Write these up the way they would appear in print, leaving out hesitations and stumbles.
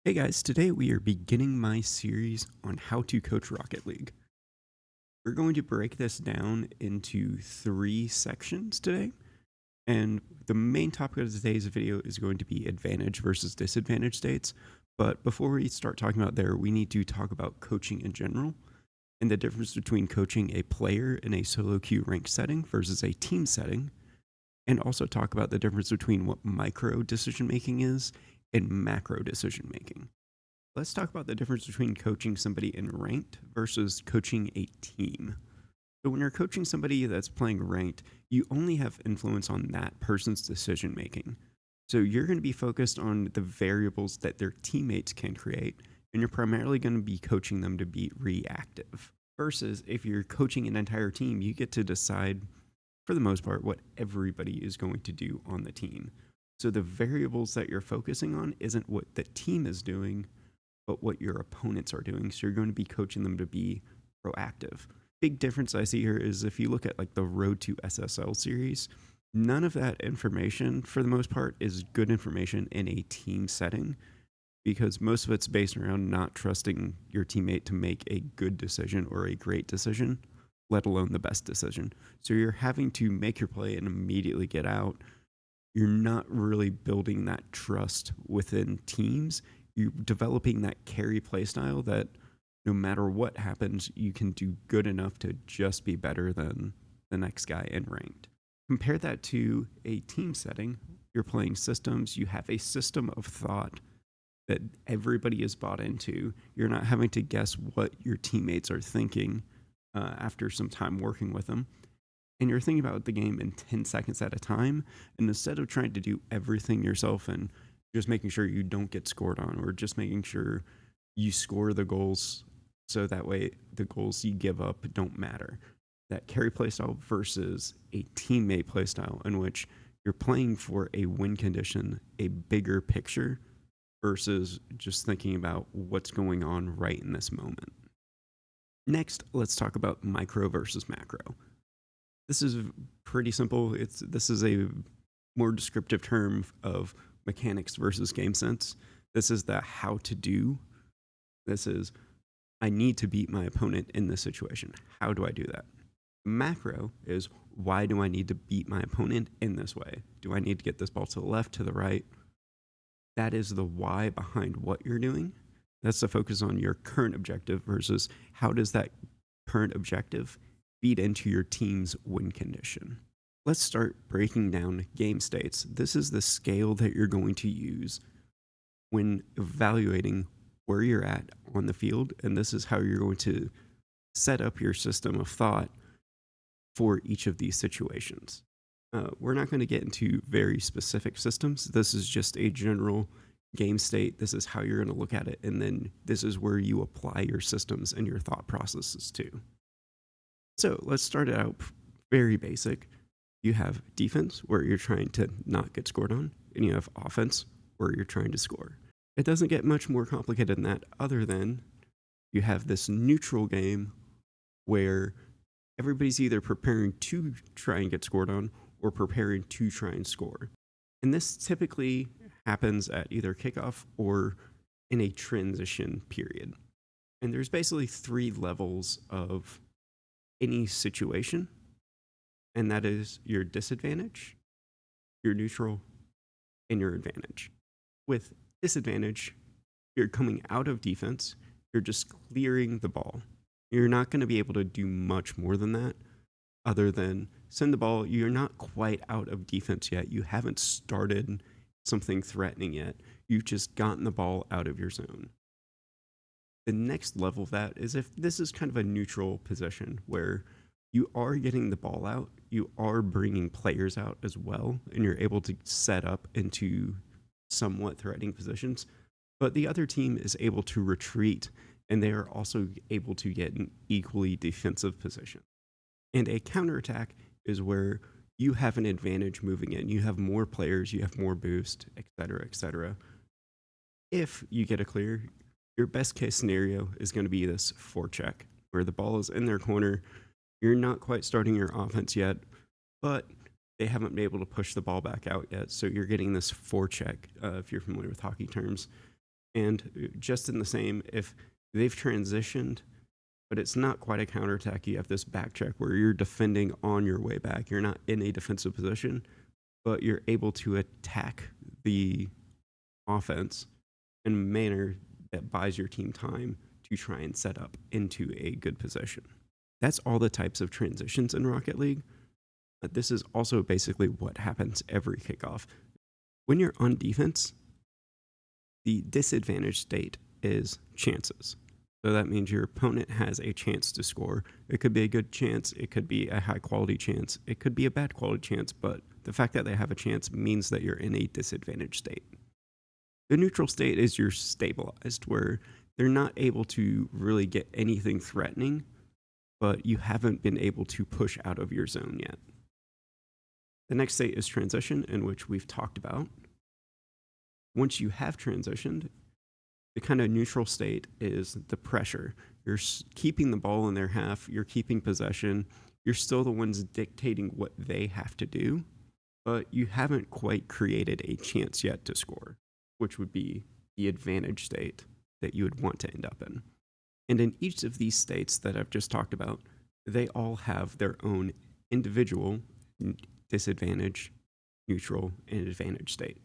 Hey guys, today we are beginning my series on how to coach Rocket League. We're going to break this down into three sections today, and the main topic of today's video is going to be advantage versus disadvantage states. But before we start talking about there, we need to talk about coaching in general and the difference between coaching a player in a solo queue ranked setting versus a team setting, and also talk about the difference between what micro decision making is and macro decision making. Let's talk about the difference between coaching somebody in ranked versus coaching a team. So, when you're coaching somebody that's playing ranked, you only have influence on that person's decision making. So, you're going to be focused on the variables that their teammates can create, and you're primarily going to be coaching them to be reactive. Versus if you're coaching an entire team, you get to decide, for the most part, what everybody is going to do on the team. So, the variables that you're focusing on isn't what the team is doing, but what your opponents are doing. So you're going to be coaching them to be proactive. Big difference I see here is if you look at like the Road to SSL series, none of that information, for the most part, is good information in a team setting because most of it's based around not trusting your teammate to make a good decision or a great decision, let alone the best decision. So you're having to make your play and immediately get out. You're not really building that trust within teams. You're developing that carry play style that no matter what happens, you can do good enough to just be better than the next guy in ranked. Compare that to a team setting. You're playing systems, you have a system of thought that everybody is bought into. You're not having to guess what your teammates are thinking after some time working with them, and you're thinking about the game in 10 seconds at a time. And instead of trying to do everything yourself and just making sure you don't get scored on, or just making sure you score the goals so that way the goals you give up don't matter. That carry playstyle versus a teammate playstyle in which you're playing for a win condition, a bigger picture, versus just thinking about what's going on right in this moment. Next, let's talk about micro versus macro. This is pretty simple. This is a more descriptive term of mechanics versus game sense. This is the how to do. This is I need to beat my opponent in this situation. How do I do that? Macro is why do I need to beat my opponent in this way? Do I need to get this ball to the left, to the right? That is the why behind what you're doing. That's the focus on your current objective versus how does that current objective feed into your team's win condition. Let's start breaking down game states. This is the scale that you're going to use when evaluating where you're at on the field, and this is how you're going to set up your system of thought for each of these situations. We're not going to get into very specific systems. This is just a general game state. This is how you're going to look at it, and then this is where you apply your systems and your thought processes to. So let's start it out very basic. You have defense, where you're trying to not get scored on, and you have offense, where you're trying to score. It doesn't get much more complicated than that, other than you have this neutral game where everybody's either preparing to try and get scored on or preparing to try and score. And this typically happens at either kickoff or in a transition period. And there's basically three levels of any situation, and that is your disadvantage, your neutral, and your advantage. With disadvantage, you're coming out of defense, you're just clearing the ball. You're not going to be able to do much more than that other than send the ball. You're not quite out of defense yet. You haven't started something threatening yet. You've just gotten the ball out of your zone. The next level of that is if this is kind of a neutral position where you are getting the ball out, you are bringing players out as well, and you're able to set up into somewhat threatening positions, but the other team is able to retreat and they are also able to get an equally defensive position. And a counterattack is where you have an advantage moving in. You have more players, you have more boost, etc., etc. If you get a clear, your best case scenario is going to be this forecheck, where the ball is in their corner. You're not quite starting your offense yet, but they haven't been able to push the ball back out yet. So you're getting this forecheck, if you're familiar with hockey terms. And just in the same, if they've transitioned, but it's not quite a counterattack, you have this back check where you're defending on your way back. You're not in a defensive position, but you're able to attack the offense in a manner that buys your team time to try and set up into a good position. That's all the types of transitions in Rocket League. But this is also basically what happens every kickoff. When you're on defense, the disadvantage state is chances. So that means your opponent has a chance to score. It could be a good chance, it could be a high quality chance, it could be a bad quality chance, but the fact that they have a chance means that you're in a disadvantaged state. The neutral state is you're stabilized, where they're not able to really get anything threatening, but you haven't been able to push out of your zone yet. The next state is transition, in which we've talked about. Once you have transitioned, the kind of neutral state is the pressure. You're keeping the ball in their half, you're keeping possession, you're still the ones dictating what they have to do, but you haven't quite created a chance yet to score, which would be the advantage state that you would want to end up in. And in each of these states that I've just talked about, they all have their own individual disadvantage, neutral, and advantage state.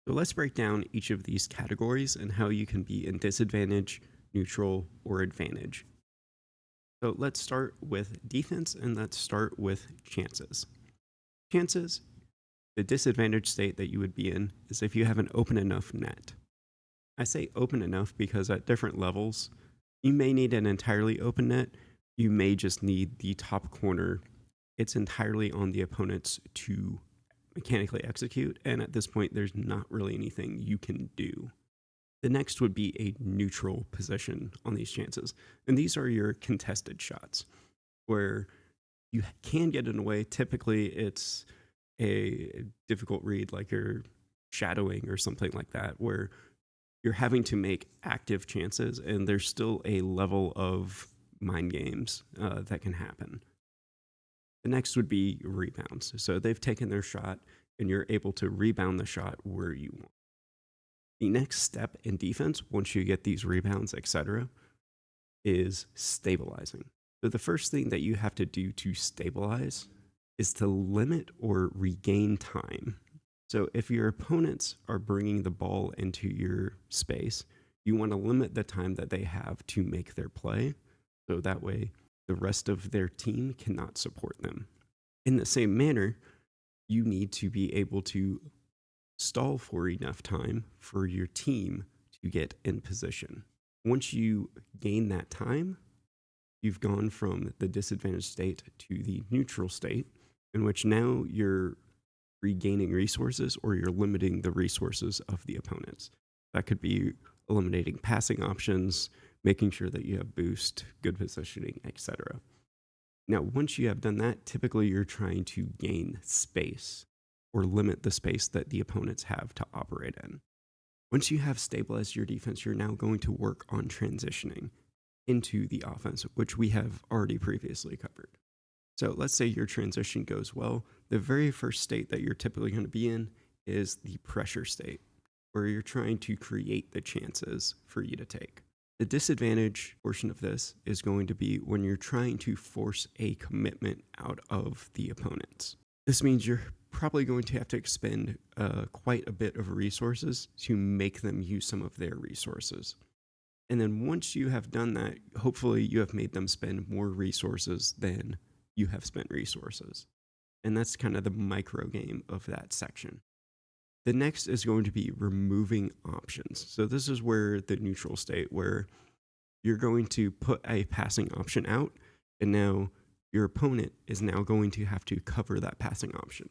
So let's break down each of these categories and how you can be in disadvantage, neutral, or advantage. So let's start with defense, and let's start with chances. Chances, the disadvantage state that you would be in is if you have an open enough net. I say open enough because at different levels, you may need an entirely open net. You may just need the top corner. It's entirely on the opponents to mechanically execute, and at this point, there's not really anything you can do. The next would be a neutral position on these chances, and these are your contested shots, where you can get in a way. Typically, it's a difficult read, like you're shadowing or something like that, where you're having to make active chances, and there's still a level of mind games that can happen. The next would be rebounds. So they've taken their shot, and you're able to rebound the shot where you want. The next step in defense, once you get these rebounds, etc., is stabilizing. So the first thing that you have to do to stabilize is to limit or regain time. So if your opponents are bringing the ball into your space, you want to limit the time that they have to make their play, so that way the rest of their team cannot support them. In the same manner, you need to be able to stall for enough time for your team to get in position. Once you gain that time, you've gone from the disadvantaged state to the neutral state, in which now you're regaining resources or you're limiting the resources of the opponents. That could be eliminating passing options, making sure that you have boost, good positioning, etc. Now, once you have done that, typically you're trying to gain space or limit the space that the opponents have to operate in. Once you have stabilized your defense, you're now going to work on transitioning into the offense, which we have already previously covered. So let's say your transition goes well. The very first state that you're typically going to be in is the pressure state, where you're trying to create the chances for you to take. The disadvantage portion of this is going to be when you're trying to force a commitment out of the opponents. This means you're probably going to have to expend quite a bit of resources to make them use some of their resources. And then once you have done that, hopefully you have made them spend more resources than you have spent resources. And that's kind of the micro game of that section. The next is going to be removing options. So this is where the neutral state, where you're going to put a passing option out, and now your opponent is now going to have to cover that passing option.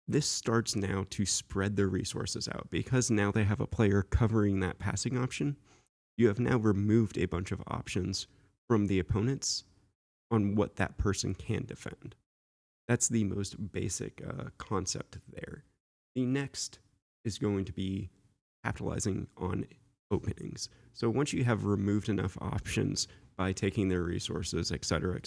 This starts now to spread their resources out, because now they have a player covering that passing option. You have now removed a bunch of options from the opponents on what that person can defend. That's the most basic concept there. The next is going to be capitalizing on openings. So once you have removed enough options by taking their resources, et cetera,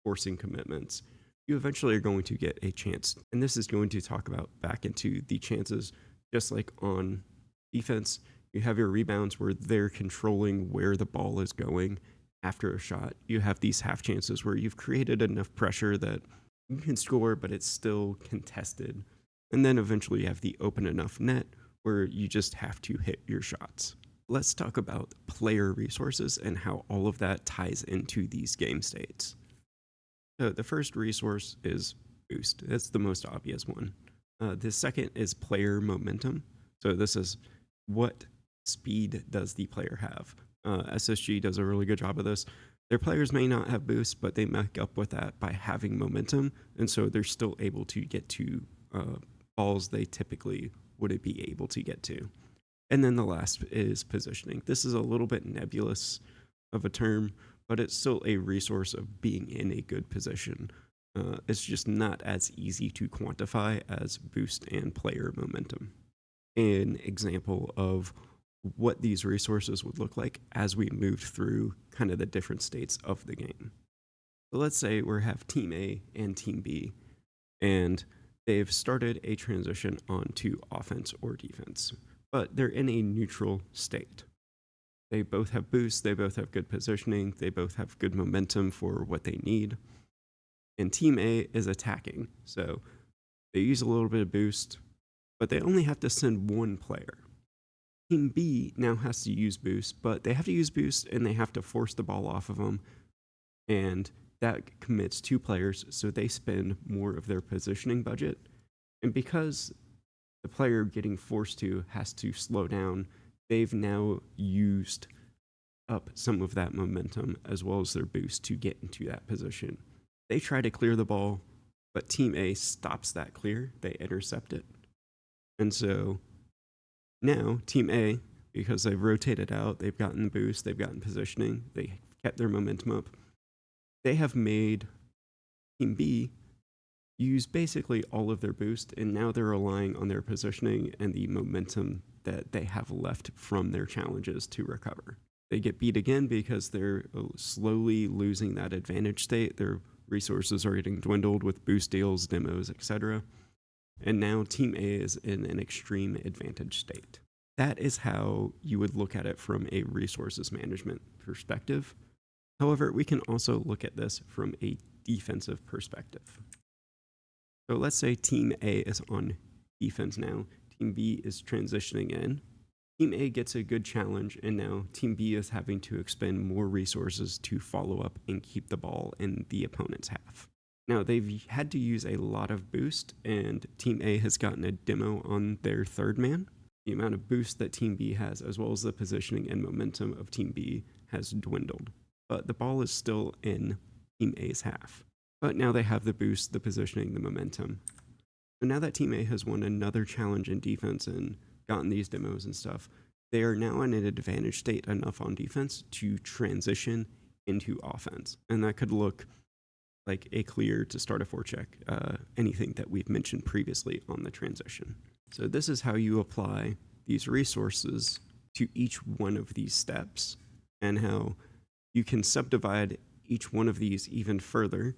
forcing commitments, you eventually are going to get a chance. And this is going to talk about back into the chances, just like on defense, You have your rebounds where they're controlling where the ball is going after a shot. You have these half chances where you've created enough pressure that you can score, but it's still contested. And then eventually you have the open enough net where you just have to hit your shots. Let's talk about player resources and how all of that ties into these game states. So the first resource is boost. That's the most obvious one. The second is player momentum. So this is what speed does the player have. SSG does a really good job of this. Their players may not have boost, but they make up with that by having momentum, and so they're still able to get to balls they typically wouldn't be able to get to. And then the last is positioning. This is a little bit nebulous of a term, but it's still a resource of being in a good position. It's just not as easy to quantify as boost and player momentum. An example of what these resources would look like as we move through kind of the different states of the game. So let's say we have Team A and Team B, and they've started a transition onto offense or defense, but they're in a neutral state. They both have boosts, they both have good positioning, they both have good momentum for what they need. And Team A is attacking, so they use a little bit of boost, but they only have to send one player. Team B now has to use boost, but they have to use boost and they have to force the ball off of them, and that commits 2 players, so they spend more of their positioning budget. And because the player getting forced to has to slow down, they've now used up some of that momentum as well as their boost to get into that position. They try to clear the ball, but Team A stops that clear. They intercept it. And so now Team A, because they've rotated out, they've gotten the boost, they've gotten positioning, they kept their momentum up, they have made Team B use basically all of their boost, and now they're relying on their positioning and the momentum that they have left from their challenges to recover. They get beat again because they're slowly losing that advantage state. Their resources are getting dwindled with boost deals, demos, etc. And now Team A is in an extreme advantage state. That is how you would look at it from a resources management perspective. However, we can also look at this from a defensive perspective. So let's say Team A is on defense now. Team B is transitioning in. Team A gets a good challenge, and now Team B is having to expend more resources to follow up and keep the ball in the opponent's half. Now, they've had to use a lot of boost, and Team A has gotten a demo on their third man. The amount of boost that Team B has, as well as the positioning and momentum of Team B, has dwindled. But the ball is still in Team A's half. But now they have the boost, the positioning, the momentum. So now that Team A has won another challenge in defense and gotten these demos and stuff, they are now in an advantage state enough on defense to transition into offense. And that could look like a clear to start a forecheck, anything that we've mentioned previously on the transition. So this is how you apply these resources to each one of these steps, and how you can subdivide each one of these even further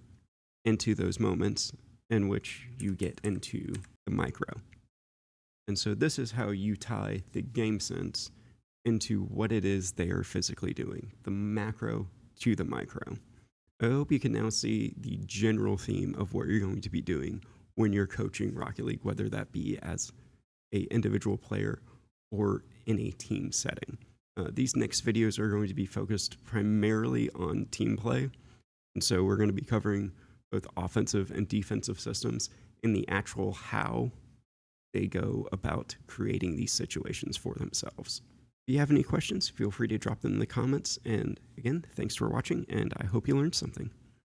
into those moments in which you get into the micro. And so this is how you tie the game sense into what it is they are physically doing, the macro to the micro. I hope you can now see the general theme of what you're going to be doing when you're coaching Rocket League, whether that be as an individual player or in a team setting. These next videos are going to be focused primarily on team play, and so we're going to be covering both offensive and defensive systems in the actual how they go about creating these situations for themselves. If you have any questions, feel free to drop them in the comments. And again, thanks for watching, and I hope you learned something.